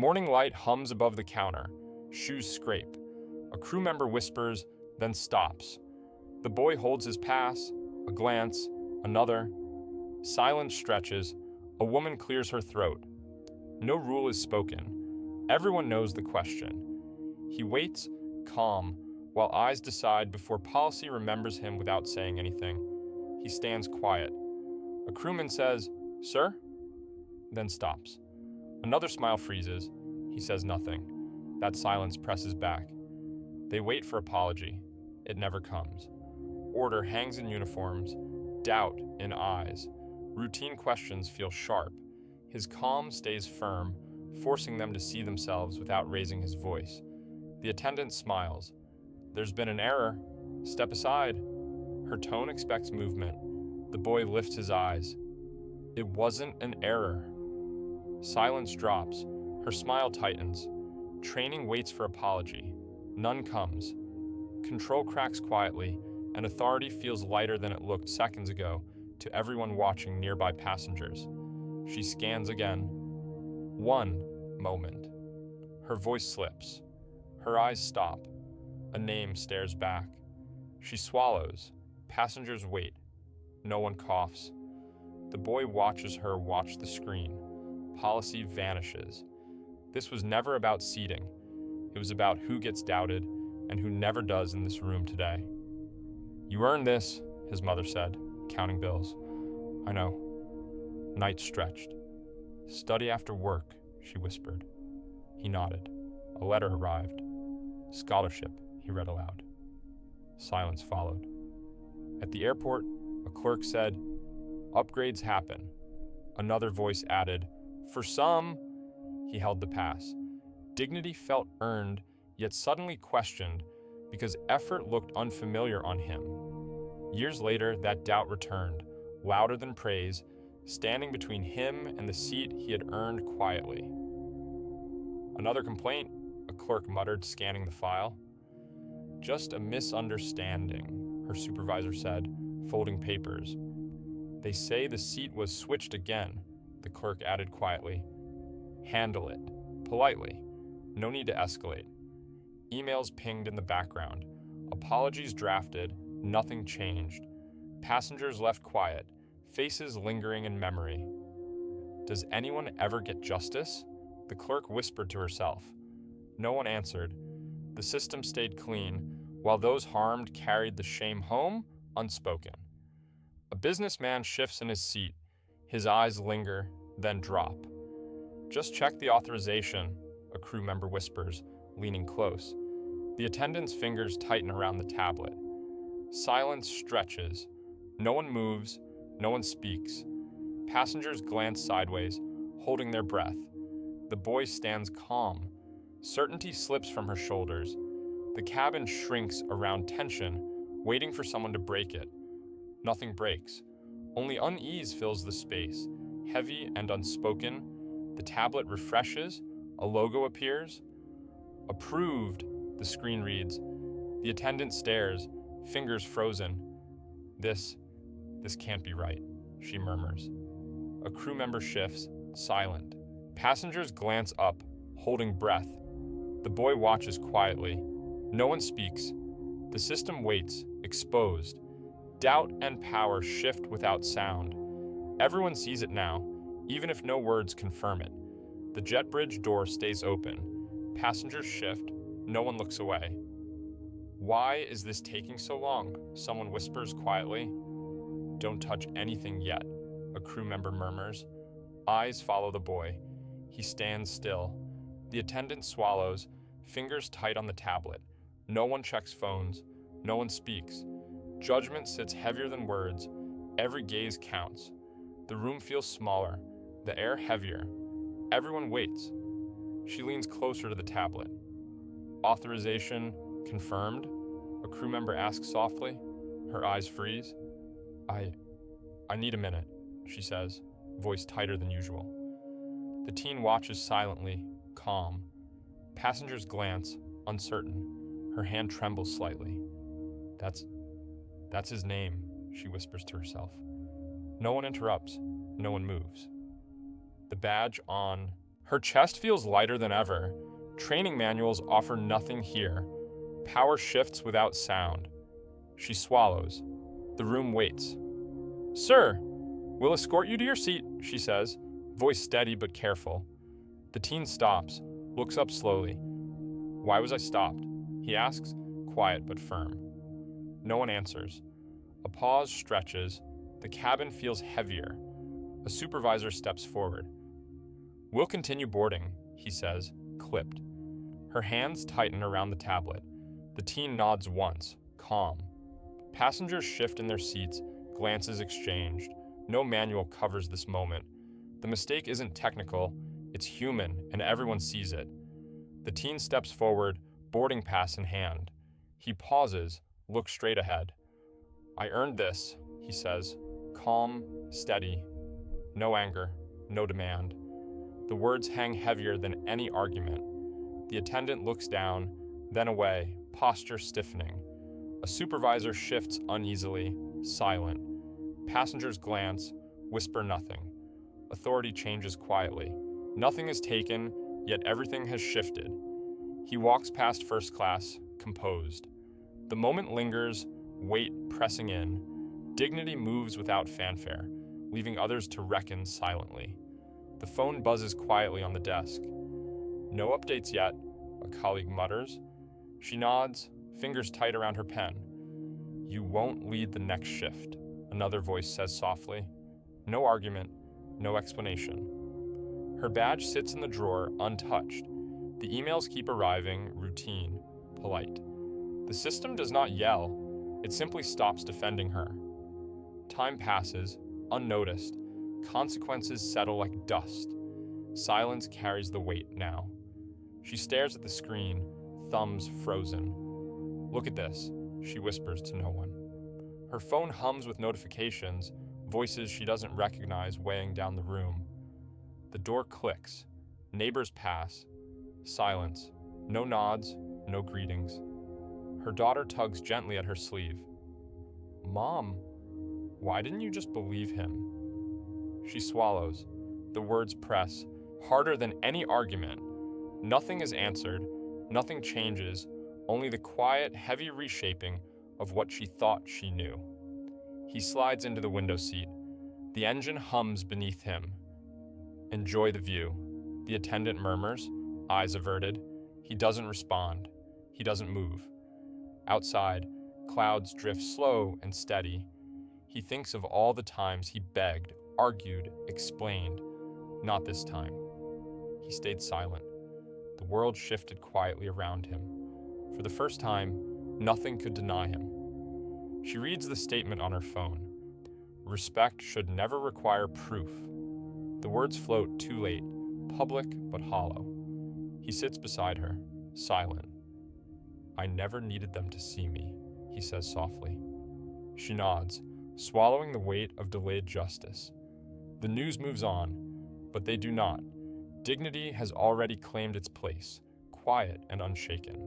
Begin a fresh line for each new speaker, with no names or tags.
Morning light hums above the counter. Shoes scrape. A crew member whispers, then stops. The boy holds his pass, a glance, another. Silence stretches. A woman clears her throat. No rule is spoken. Everyone knows the question. He waits, calm, while eyes decide before policy remembers him without saying anything. He stands quiet. A crewman says, "Sir?" then stops. Another smile freezes. He says nothing. That silence presses back. They wait for apology. It never comes. Order hangs in uniforms, doubt in eyes. Routine questions feel sharp. His calm stays firm, forcing them to see themselves without raising his voice. The attendant smiles. "There's been an error. Step aside." Her tone expects movement. The boy lifts his eyes. It wasn't an error. Silence drops. Her smile tightens. Training waits for apology. None comes. Control cracks quietly, and authority feels lighter than it looked seconds ago to everyone watching nearby passengers. She scans again. One moment. Her voice slips. Her eyes stop. A name stares back. She swallows. Passengers wait. No one coughs. The boy watches her watch the screen. Policy vanishes. This was never about seating. It was about who gets doubted and who never does in this room today. "You earned this," his mother said, counting bills. "I know." Night stretched. "Study after work," she whispered. He nodded. A letter arrived. "Scholarship," he read aloud. Silence followed. At the airport, a clerk said, "Upgrades happen." Another voice added, "For some." He held the pass. Dignity felt earned, yet suddenly questioned, because effort looked unfamiliar on him. Years later, that doubt returned, louder than praise, standing between him and the seat he had earned quietly. "Another complaint," a clerk muttered, scanning the file. "Just a misunderstanding," her supervisor said, folding papers. "They say the seat was switched again," the clerk added quietly. "Handle it. Politely. No need to escalate." Emails pinged in the background. Apologies drafted. Nothing changed. Passengers left quiet, faces lingering in memory. "Does anyone ever get justice?" the clerk whispered to herself. No one answered. The system stayed clean, while those harmed carried the shame home, unspoken. A businessman shifts in his seat. His eyes linger, then drop. "Just check the authorization," a crew member whispers, leaning close. The attendant's fingers tighten around the tablet. Silence stretches. No one moves, no one speaks. Passengers glance sideways, holding their breath. The boy stands calm. Certainty slips from her shoulders. The cabin shrinks around tension, waiting for someone to break it. Nothing breaks. Only unease fills the space, heavy and unspoken. The tablet refreshes. A logo appears. "Approved," the screen reads. The attendant stares, fingers frozen. This can't be right," she murmurs. A crew member shifts, silent. Passengers glance up, holding breath. The boy watches quietly. No one speaks. The system waits, exposed. Doubt and power shift without sound. Everyone sees it now, even if no words confirm it. The jet bridge door stays open. Passengers shift. No one looks away. "Why is this taking so long?" someone whispers quietly. "Don't touch anything yet," a crew member murmurs. Eyes follow the boy. He stands still. The attendant swallows, fingers tight on the tablet. No one checks phones. No one speaks. Judgment sits heavier than words. Every gaze counts. The room feels smaller, the air heavier. Everyone waits. She leans closer to the tablet. "Authorization confirmed?" a crew member asks softly. Her eyes freeze. I need a minute," she says, voice tighter than usual. The teen watches silently, calm. Passengers glance, uncertain. Her hand trembles slightly. That's his name," she whispers to herself. No one interrupts. No one moves. The badge on Her chest feels lighter than ever. Training manuals offer nothing here. Power shifts without sound. She swallows. The room waits. "Sir, we'll escort you to your seat," she says, voice steady but careful. The teen stops, looks up slowly. "Why was I stopped?" he asks, quiet but firm. No one answers. A pause stretches. The cabin feels heavier. A supervisor steps forward. "We'll continue boarding," he says, clipped. Her hands tighten around the tablet. The teen nods once, calm. Passengers shift in their seats, glances exchanged. No manual covers this moment. The mistake isn't technical, it's human, and everyone sees it. The teen steps forward, boarding pass in hand. He pauses, looks straight ahead. "I earned this," he says, calm, steady. No anger, no demand. The words hang heavier than any argument. The attendant looks down, then away, posture stiffening. A supervisor shifts uneasily, silent. Passengers glance, whisper nothing. Authority changes quietly. Nothing is taken, yet everything has shifted. He walks past first class, composed. The moment lingers, weight pressing in. Dignity moves without fanfare, leaving others to reckon silently. The phone buzzes quietly on the desk. "No updates yet," a colleague mutters. She nods, fingers tight around her pen. "You won't lead the next shift," another voice says softly. No argument, no explanation. Her badge sits in the drawer, untouched. The emails keep arriving, routine, polite. The system does not yell, it simply stops defending her. Time passes, unnoticed. Consequences settle like dust. Silence carries the weight now. She stares at the screen, thumbs frozen. "Look at this," she whispers to no one. Her phone hums with notifications, voices she doesn't recognize weighing down the room. The door clicks. Neighbors pass. Silence. No nods, no greetings. Her daughter tugs gently at her sleeve. "Mom, why didn't you just believe him?" She swallows. The words press, harder than any argument. Nothing is answered, nothing changes, only the quiet, heavy reshaping of what she thought she knew. He slides into the window seat. The engine hums beneath him. "Enjoy the view," the attendant murmurs, eyes averted. He doesn't respond. He doesn't move. Outside, clouds drift slow and steady. He thinks of all the times he begged, argued, explained. Not this time. He stayed silent. The world shifted quietly around him. For the first time, nothing could deny him. She reads the statement on her phone. Respect should never require proof. The words float too late, public but hollow. He sits beside her, silent. "I never needed them to see me," he says softly. She nods, swallowing the weight of delayed justice. The news moves on, but they do not. Dignity has already claimed its place, quiet and unshaken.